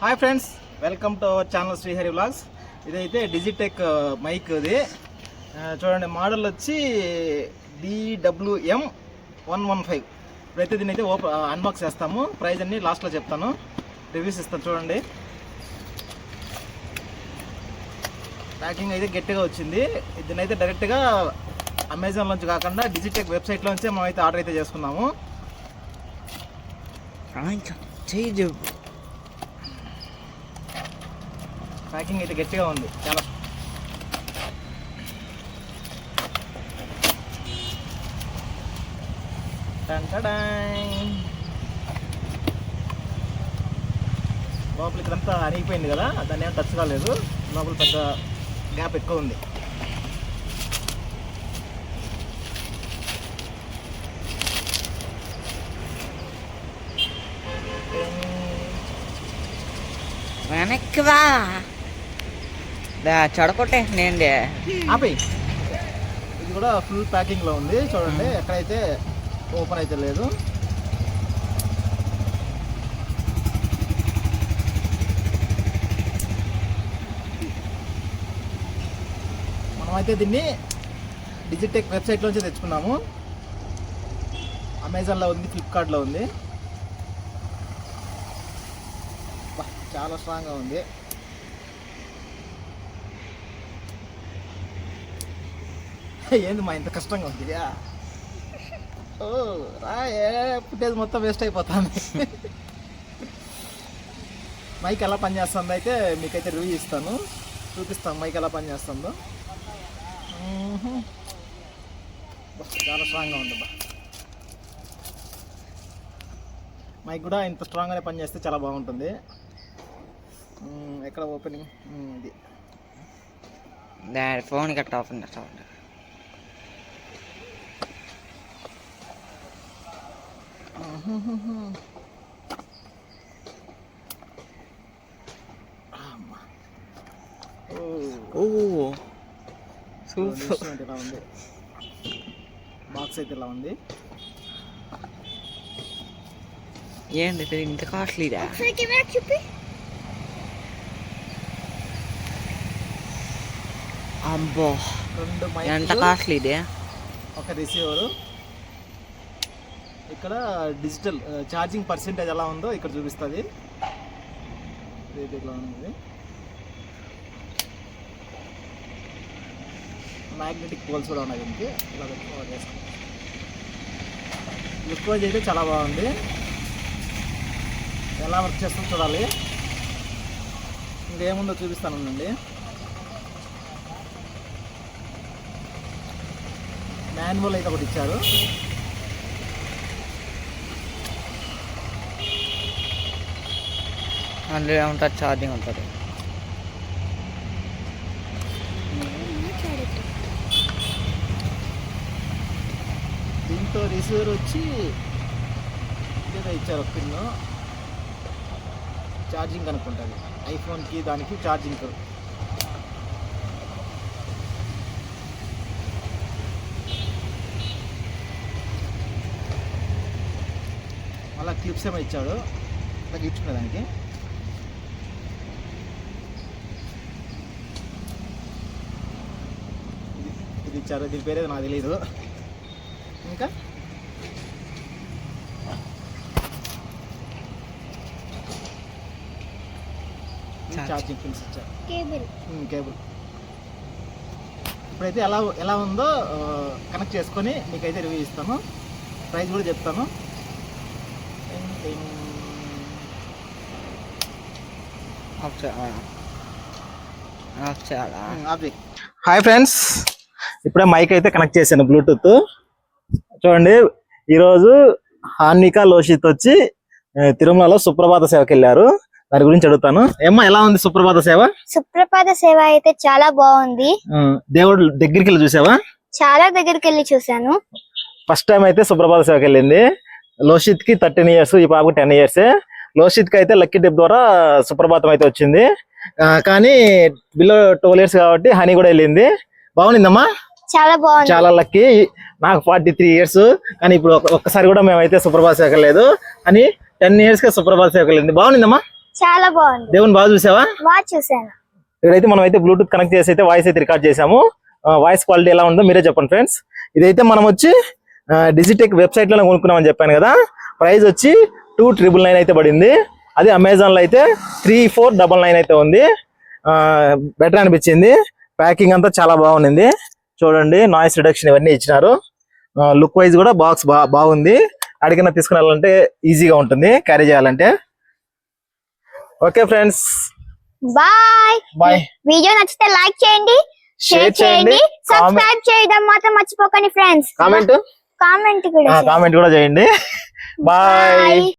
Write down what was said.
Hi friends, welcome to our channel Srihari vlogs. ఇదైతే Digitek mic. ఇది చూడండి, మోడల్ వచ్చి DWM115. ఇప్పుడైతే దీన్ని అయితే అన్బాక్స్ చేస్తాము. ప్రైస్ అన్ని లాస్ట్లో చెప్తాను, రివ్యూస్ ఇస్తాను. చూడండి, ప్యాకింగ్ అయితే గట్టిగా వచ్చింది. దీన్ని అయితే డైరెక్ట్గా అమెజాన్ నుంచి కాకుండా డిజిటెక్ వెబ్సైట్లోంచే మనం అయితే ఆర్డర్ అయితే చేసుకున్నాము. ప్యాకింగ్ అయితే గట్టిగా ఉంది చాలా. లోపల ఇక్కడంతా అరిగిపోయింది కదా, దాన్ని ఏం టచ్ కాలేదు. లోపల పెద్ద గ్యాప్ ఎక్కువ ఉంది. వెనక్కి చెడకొట్టే నేను ఆపి. ఇది కూడా ఫుల్ ప్యాకింగ్లో ఉంది. చూడండి, ఎక్కడైతే ఓపెన్ అయితే లేదు. మనమైతే దీన్ని డిజిటెక్ వెబ్సైట్లోంచి తెచ్చుకున్నాము. అమెజాన్లో ఉంది, ఫ్లిప్కార్ట్లో ఉంది. చాలా స్ట్రాంగ్గా ఉంది. ఏంది మా ఇంత కష్టంగా ఉంది? ఓ రాయే, పుట్టేది మొత్తం వేస్ట్ అయిపోతుంది. మైక్ ఎలా పనిచేస్తుందో అయితే మీకైతే రివ్యూ ఇస్తాను, చూపిస్తాను మైక్ ఎలా పనిచేస్తుందో. చాలా స్ట్రాంగ్గా ఉంది బా. మైక్ కూడా ఇంత స్ట్రాంగ్గానే పనిచేస్తే చాలా బాగుంటుంది. ఎక్కడ ఓపెనింగ్ ఇది ఫోన్ కట్ ఓపెన్ చేస్తాను. సూపర్. ఇలా ఉంది బాక్స్ అయితే, ఇలా ఉంది. ఏంటి ఇంత కాస్ట్లీదా? అబ్బో, ఎంత కాస్ట్లీ ఇది. ఒక రిసీవరు, ఇక్కడ డిజిటల్ ఛార్జింగ్ పర్సెంటేజ్ ఎలా ఉందో ఇక్కడ చూపిస్తుంది. ఇట్లా ఉంది. మ్యాగ్నెటిక్ పోల్స్ కూడా ఉన్నాయి దీనికి. ఇలా చేస్తాం. లుక్ అయితే చాలా బాగుంది. ఎలా వర్క్ చేస్తుందో చూడాలి. ఇంకేముందో చూపిస్తానండి. మాన్యువల్ అయితే ఒకటి ఇచ్చారు. అందులో ఏముంటుంది? ఛార్జింగ్ ఉంటుంది. దీంతో రిసీవర్ వచ్చి ఇదేదో ఇచ్చారు, ఒక పిన్. ఛార్జింగ్ అనుకుంటుంది, ఐఫోన్కి దానికి ఛార్జింగ్. అలా క్లిప్స్ ఏమో ఇచ్చాడు, అలా గిచ్చుకునే దానికి. ఇది ఇచ్చారు, దీని పేరేదో నాకు తెలీదు. ఇంకా ఛార్జింగ్ పిన్స్ ఇచ్చారు, కేబుల్. ఇప్పుడైతే ఎలా ఉందో కనెక్ట్ చేసుకొని మీకైతే రివ్యూ ఇస్తాను, ప్రైస్ కూడా చెప్తాను. హాయ్ ఫ్రెండ్స్, ఇప్పుడే మైక్ అయితే కనెక్ట్ చేశాను బ్లూటూత్. చూడండి, ఈరోజు హాన్విక లోషిత్ వచ్చి తిరుమలలో సుప్రభాత సేవకి వెళ్ళారు. దాని గురించి అడుగుతాను. ఏమ్మా, ఎలా ఉంది సుప్రభాత సేవ? సుప్రభాత సేవ అయితే చాలా బాగుంది. దేవుడు దగ్గరికి వెళ్ళి చూసావా? చాలా దగ్గరికి వెళ్ళి చూసాను. ఫస్ట్ టైం అయితే సుప్రభాత సేవకి వెళ్ళింది. లోషిత్ కి 13 years, ఈ పాపకు 10 years. లోషిత్ కి అయితే లక్కీ డిప్ ద్వారా సుప్రభాతం అయితే వచ్చింది. కానీ బిలో 12 years కాబట్టి హనీ కూడా వెళ్ళింది. బాగుందమ్మా, చాలా బాగుంది. చాలా లక్కీ. నాకు 43 years, కానీ ఇప్పుడు ఒక్కసారి కూడా మేమైతే సుప్రభాత సేవకి వెళ్ళలేదు. అని 10 years గా సుప్రభాత సేవకి వెళ్ళింది. బాగుందమ్మా. చాలా బాగుంది. దేవుని బాగా చూసావా? బాగా చూసాను. ఇక్కడైతే మనం అయితే బ్లూటూత్ కనెక్ట్ చేసి అయితే వాయిస్ అయితే రికార్డ్ చేసాము. వాయిస్ క్వాలిటీ ఎలా ఉందో మీరే చెప్పండి ఫ్రెండ్స్. ఇదైతే మనం వచ్చి డిజిటెక్ వెబ్సైట్ లోనే కొనుక్కున్నామని చెప్పాను కదా. ప్రైస్ వచ్చి 2,999 అయితే పడింది. అది అమెజాన్ లో అయితే 3,499 అయితే ఉంది. బెటర్ అనిపించింది. ప్యాకింగ్ అంతా చాలా బాగుంది. చూడండి, నాయిస్ రిడక్షన్ ఇవన్నీ ఇచ్చినారు. లుక్ వైజ్ కూడా బాక్స్ బాగుంది. అడిగిన తీసుకుని వెళ్ళాలంటే ఈజీగా ఉంటుంది క్యారీ చేయాలంటే. Okay friends, bye. Bye. Video నచ్చితే లైక్ చేయండి, షేర్ చేయండి, సబ్స్క్రైబ్ చేయడం మాత్రం మర్చిపోకండి ఫ్రెండ్స్. కామెంట్ కామెంట్ కూడా కామెంట్ కూడా చేయండి. బాయ్.